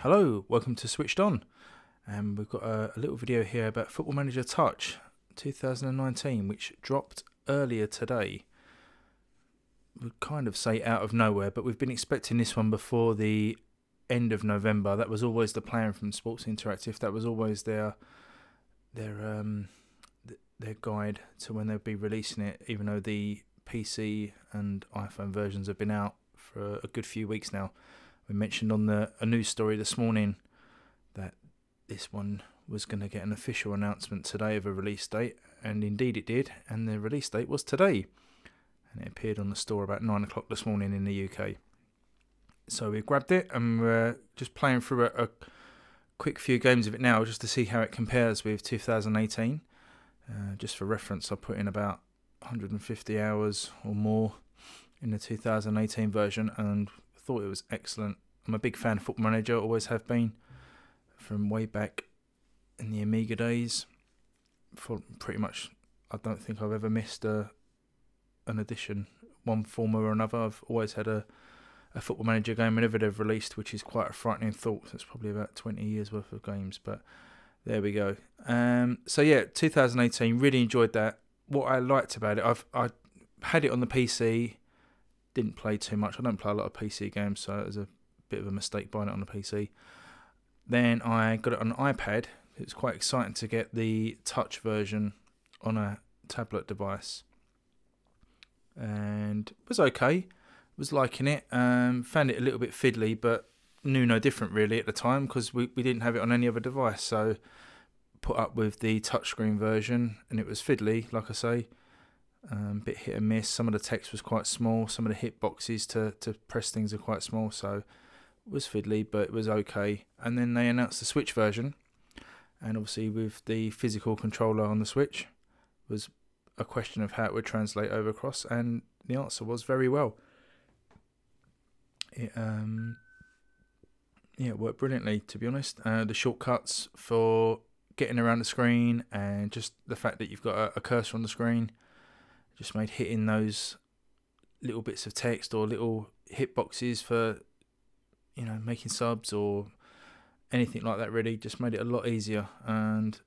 Hello, welcome to Switched On, and we've got a little video here about Football Manager Touch 2019, which dropped earlier today. We'd kind of say out of nowhere, but we've been expecting this one before the end of November. That was always the plan from Sports Interactive. That was always their guide to when they'd be releasing it, even though the PC and iPhone versions have been out for a good few weeks now. We mentioned on a news story this morning that this one was going to get an official announcement today of a release date, and indeed it did, and the release date was today, and it appeared on the store about 9 o'clock this morning in the UK. So we grabbed it and we're just playing through a quick few games of it now just to see how it compares with 2018. Just for reference, I put in about 150 hours or more in the 2018 version and thought it was excellent. I'm a big fan of Football Manager, always have been, from way back in the Amiga days. For pretty much, I don't think I've ever missed an edition, one form or another. I've always had a Football Manager game whenever they've released, which is quite a frightening thought. It's probably about 20 years worth of games, but there we go. So yeah, 2018, really enjoyed that. What I liked about it, I had it on the PC, didn't play too much. I don't play a lot of PC games, so it was a bit of a mistake buying it on the PC. Then I got it on an iPad. It was quite exciting to get the touch version on a tablet device, and it was okay. Was liking it. Found it a little bit fiddly, but knew no different really at the time because we didn't have it on any other device. So put up with the touchscreen version, and it was fiddly, like I say. Bit hit and miss. Some of the text was quite small. Some of the hitboxes to press things are quite small, so it was fiddly, but it was okay. And then they announced the Switch version, and obviously with the physical controller on the Switch, was a question of how it would translate over across, and the answer was very well. It worked brilliantly, to be honest. The shortcuts for getting around the screen, and just the fact that you've got a cursor on the screen, just made hitting those little bits of text or little hitboxes for, making subs or anything like that, really just made it a lot easier, and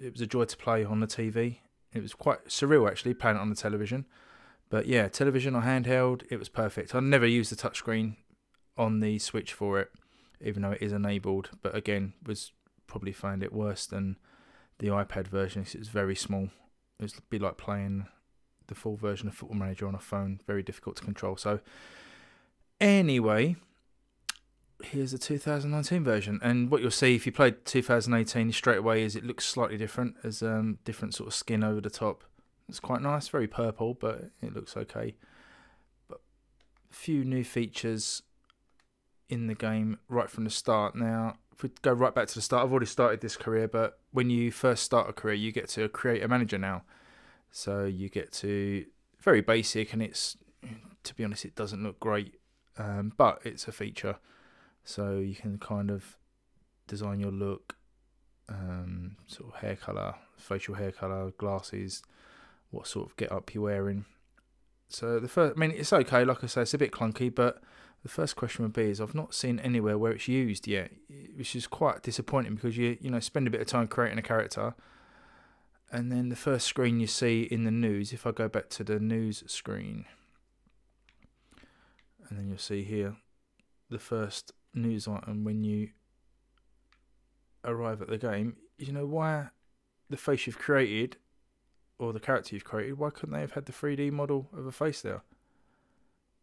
it was a joy to play on the TV. It was quite surreal actually playing it on the television, but yeah, television or handheld, it was perfect. I never used the touchscreen on the Switch for it, even though it is enabled, but again, was probably find it worse than the iPad version because it was very small. It was be like playing the full version of Football Manager on a phone, very difficult to control. So anyway, here's the 2019 version, and what you'll see if you played 2018 straight away is it looks slightly different. There's different sort of skin over the top. It's quite nice, very purple, but it looks okay. But a few new features in the game right from the start. Now, if we go right back to the start, I've already started this career, but when you first start a career, you get to create a manager now. So you get to, very basic, and it's, to be honest, it doesn't look great, but it's a feature. So you can kind of design your look, sort of hair colour, facial hair colour, glasses, what sort of get up you're wearing. So the first, it's okay, like I say, it's a bit clunky, but the first question would be is I've not seen anywhere where it's used yet, which is quite disappointing because you spend a bit of time creating a character, and then the first screen you see in the news, if I go back to the news screen, and then you'll see here the first news item when you arrive at the game, why the face you've created or the character you've created, why couldn't they have had the 3D model of a face there?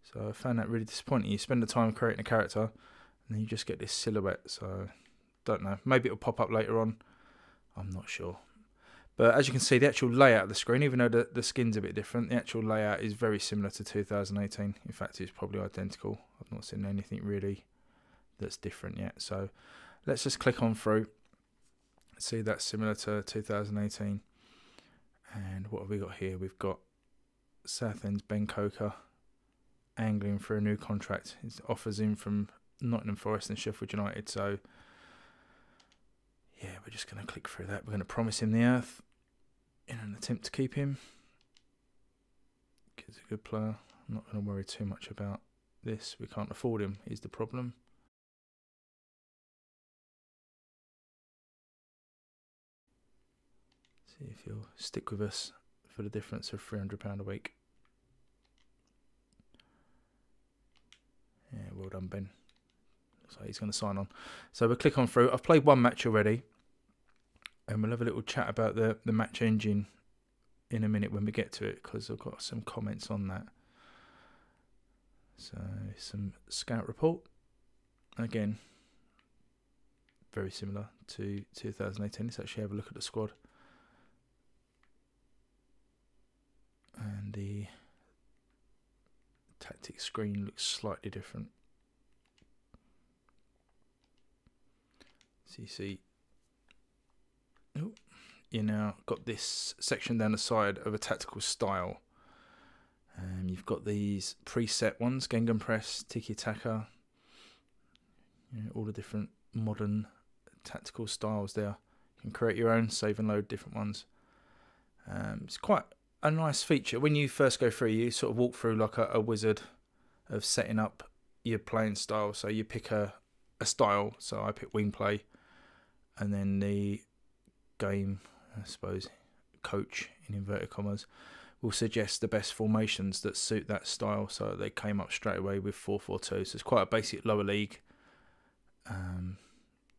So I found that really disappointing. You spend the time creating a character and then you just get this silhouette. So don't know, maybe it'll pop up later on, I'm not sure. But as you can see, the actual layout of the screen, even though the skin's a bit different, the actual layout is very similar to 2018. In fact, it's probably identical. I've not seen anything really that's different yet. So let's just click on through. See, that's similar to 2018. And what have we got here? We've got Southend's Ben Coker angling for a new contract. His offers in from Nottingham Forest and Sheffield United. So yeah, we're just going to click through that. We're going to promise him the earth in an attempt to keep him. Kid's a good player. I'm not going to worry too much about this. We can't afford him, is the problem. See if you'll stick with us for the difference of £300 a week. Yeah, well done, Ben. So he's going to sign on. So we'll click on through. I've played one match already, and we'll have a little chat about the match engine in a minute when we get to it, because I've got some comments on that. So some scout report. Again, very similar to 2018. Let's actually have a look at the squad. And the tactics screen looks slightly different. So you see, you now got this section down the side of a tactical style. You've got these preset ones: Gegenpress, Tiki Taka. All the different modern tactical styles there. You can create your own, save and load different ones. It's quite a nice feature. When you first go through, you sort of walk through like a wizard of setting up your playing style. So you pick a style. So I pick wing play, and then the game, I suppose, coach in inverted commas, will suggest the best formations that suit that style. So they came up straight away with 4-4-2. So it's quite a basic lower league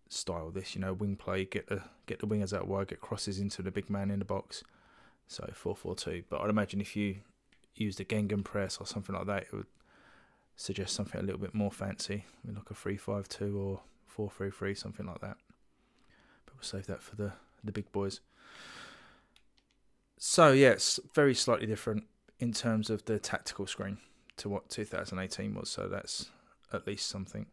style. This, wing play, get the wingers out wide, get crosses into the big man in the box. So 4-4-2. But I'd imagine if you used a Gegenpress or something like that, it would suggest something a little bit more fancy, like a 3-5-2 or 4-3-3, something like that. But we'll save that for the big boys. So yeah, it's very slightly different in terms of the tactical screen to what 2018 was. So that's at least something.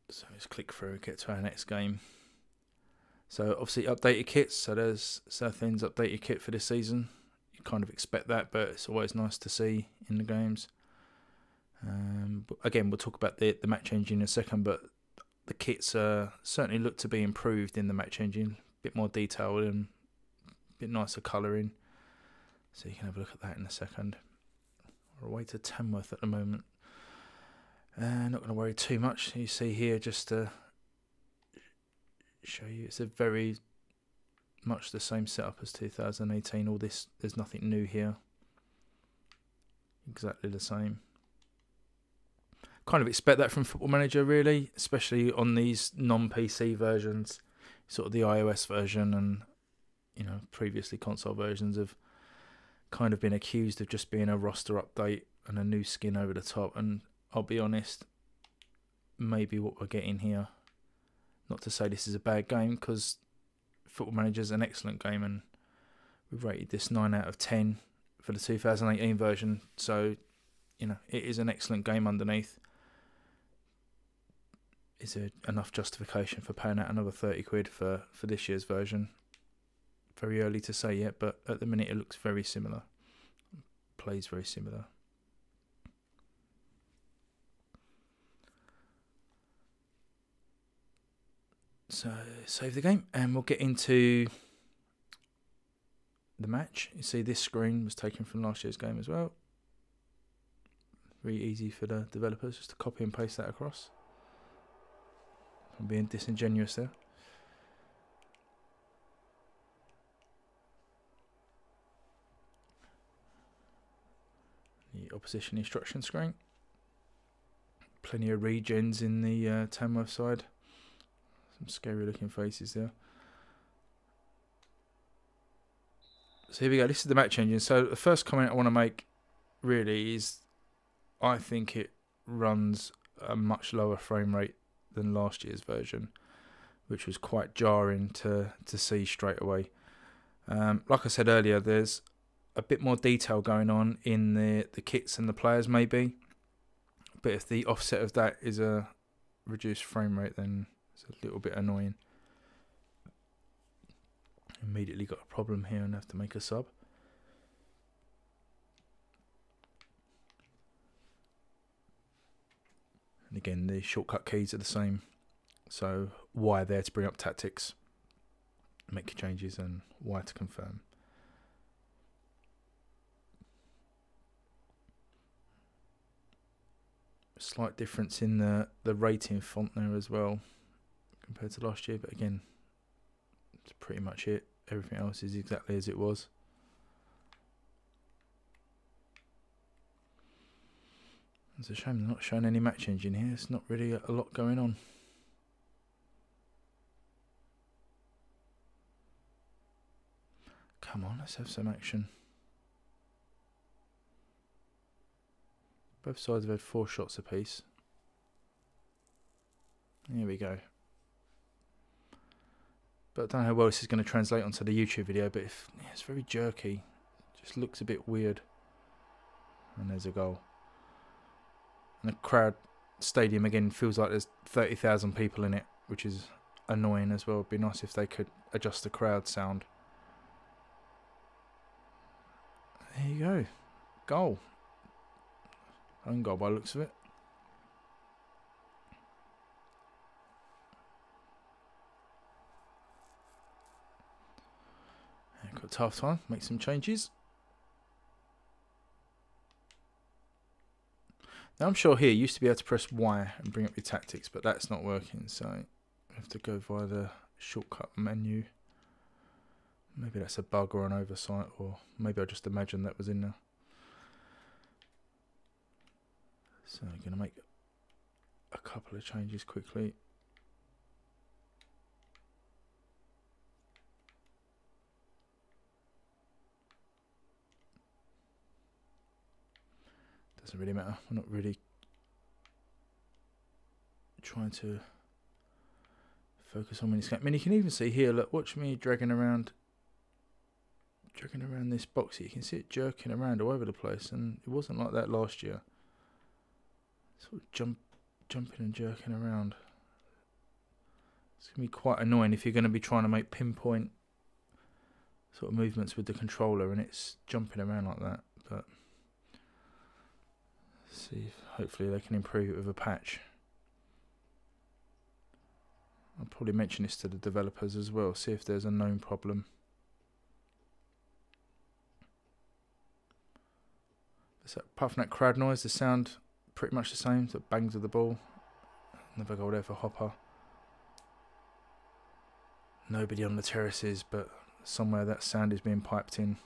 So let's click through and get to our next game. So obviously updated kits. So there's Southend's updated kit for this season. You kind of expect that, but it's always nice to see in the games. But again, we'll talk about the match engine in a second, but the kits certainly look to be improved in the match engine. A bit more detailed and a bit nicer colouring. So you can have a look at that in a second. We're away to Tamworth at the moment. Not going to worry too much. You see here, just to show you, it's a very much the same setup as 2018. All this, there's nothing new here. Exactly the same. Kind of expect that from Football Manager, really, especially on these non-PC versions. Sort of the iOS version and previously console versions have kind of been accused of just being a roster update and a new skin over the top. And I'll be honest, maybe what we're getting here. Not to say this is a bad game, because Football Manager is an excellent game, and we've rated this 9 out of 10 for the 2018 version. So, it is an excellent game underneath. Is there enough justification for paying out another 30 quid for this year's version? Very early to say yet, but at the minute it looks very similar. Plays very similar. So save the game and we'll get into the match. You see this screen was taken from last year's game as well. Very easy for the developers just to copy and paste that across. I'm being disingenuous there. The opposition instruction screen. Plenty of regens in the Tamworth side. Some scary looking faces there. So here we go. This is the match engine. So the first comment I want to make really is I think it runs a much lower frame rate than last year's version, which was quite jarring to see straight away. Like I said earlier, there's a bit more detail going on in the kits and the players maybe, but if the offset of that is a reduced frame rate, then it's a little bit annoying. Immediately got a problem here and have to make a sub. And again, the shortcut keys are the same. So Y there to bring up tactics, make changes, and Y to confirm. Slight difference in the rating font there as well. compared to last year, but again, it's pretty much it. Everything else is exactly as it was. It's a shame they're not showing any match engine here. It's not really a lot going on. Come on, let's have some action. Both sides have had 4 shots apiece. Here we go. But I don't know how well this is going to translate onto the YouTube video, but it's very jerky. It just looks a bit weird. And there's a goal. And the crowd stadium again feels like there's 30,000 people in it, which is annoying as well. It'd be nice if they could adjust the crowd sound. There you go. Goal. Own goal by the looks of it. Got tough time. Make some changes. Now I'm sure here you used to be able to press Y and bring up your tactics, but that's not working, so you have to go via the shortcut menu. Maybe that's a bug or an oversight, or maybe I just imagined that was in there. So I'm going to make a couple of changes quickly. Doesn't really matter. We're not really trying to focus on miniscape. I mean, you can even see here, look, watch me dragging around this box here. You can see it jerking around all over the place, and it wasn't like that last year. Sort of jumping and jerking around. It's going to be quite annoying if you're going to be trying to make pinpoint sort of movements with the controller and it's jumping around like that. But see if hopefully they can improve it with a patch. I'll probably mention this to the developers as well, see if there's a known problem. So apart from that crowd noise, the sound pretty much the same, so bangs of the ball. Another goal there for Hopper. Nobody on the terraces, but somewhere that sound is being piped in.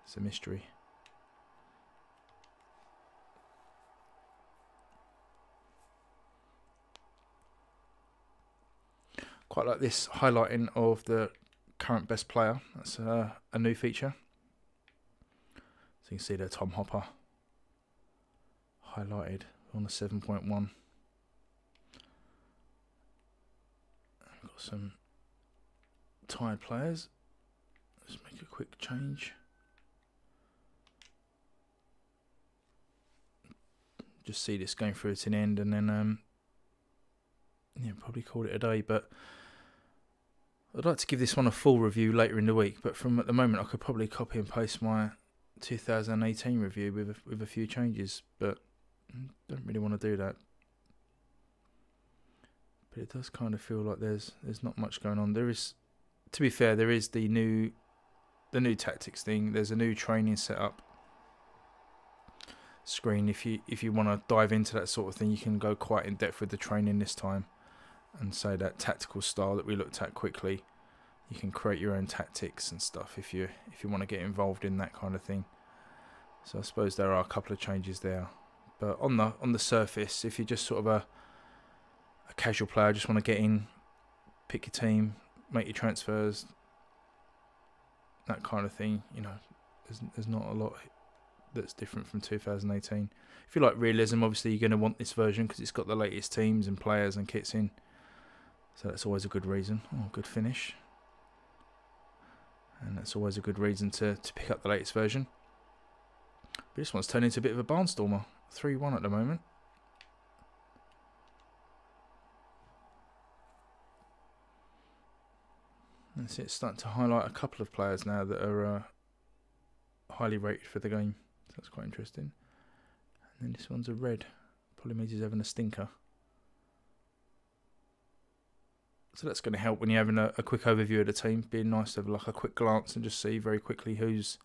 It's a mystery. Quite like this highlighting of the current best player. That's a new feature. So you can see there Tom Hopper highlighted on the 7.1. Got some tired players. Let's make a quick change. Just see this going through to an end, and then yeah, probably call it a day. But I'd like to give this one a full review later in the week. But from at the moment, I could probably copy and paste my 2018 review with a few changes, but don't really want to do that. But it does kind of feel like there's not much going on. There is, to be fair, there is the new tactics thing. There's a new training setup screen. If you want to dive into that sort of thing, you can go quite in depth with the training this time, and say that tactical style that we looked at quickly. You can create your own tactics and stuff if you want to get involved in that kind of thing. So I suppose there are a couple of changes there. But on the surface, if you're just sort of a casual player, just want to get in, pick your team, make your transfers, that kind of thing, you know, there's not a lot that's different from 2018. If you like realism, obviously you're going to want this version because it's got the latest teams and players and kits in. So that's always a good reason. Oh, good finish. And that's always a good reason to pick up the latest version. But this one's turned into a bit of a barnstormer. 3-1 at the moment. And see, it's starting to highlight a couple of players now that are highly rated for the game. So that's quite interesting. And then this one's a red. Probably means he's having a stinker. So that's going to help when you're having a quick overview of the team. Being nice to have like a quick glance and just see very quickly who's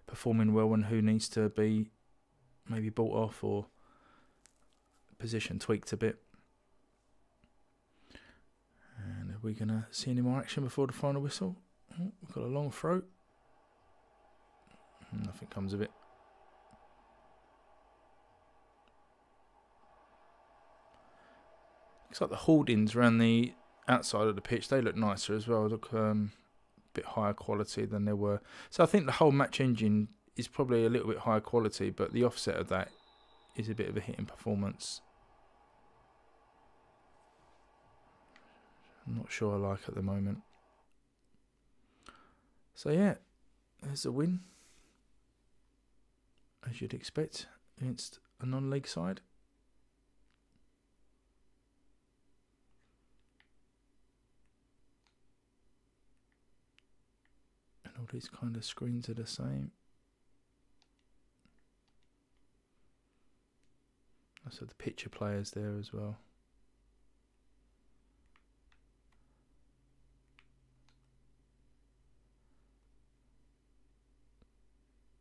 performing well and who needs to be maybe bought off or position tweaked a bit. we going to see any more action before the final whistle? Oh, we've got a long throw. Nothing comes of it. Looks like the hoardings around the outside of the pitch, they look nicer as well. Look a bit higher quality than they were. So I think the whole match engine is probably a little bit higher quality, but the offset of that is a bit of a hit in performance. I'm not sure I like at the moment. So yeah, there's a win, as you'd expect, against a non-league side. And all these kind of screens are the same. So the picture players there as well.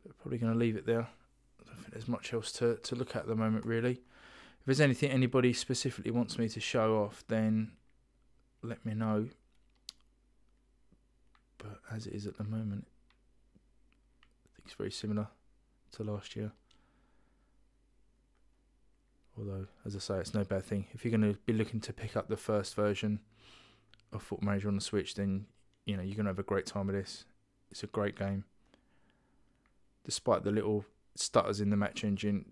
But probably going to leave it there. I don't think there's much else to look at the moment, really. If there's anything anybody specifically wants me to show off, then let me know. But as it is at the moment, I think it's very similar to last year. Although, as I say, it's no bad thing. If you're going to be looking to pick up the first version of Football Manager on the Switch, then you're going to have a great time with this. It's a great game. Despite the little stutters in the match engine,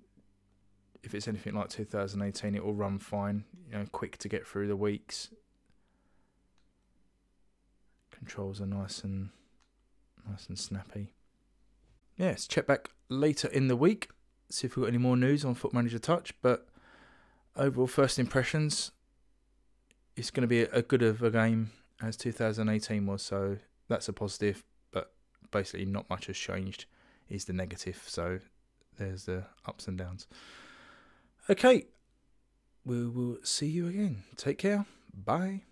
if it's anything like 2018, it will run fine. Quick to get through the weeks. Controls are nice and snappy. Yes, check back later in the week. See if we've got any more news on Football Manager Touch. But overall, first impressions, it's going to be a good of a game as 2018 was. So that's a positive. But basically, not much has changed is the negative. So there's the ups and downs. Okay, we will see you again. Take care. Bye.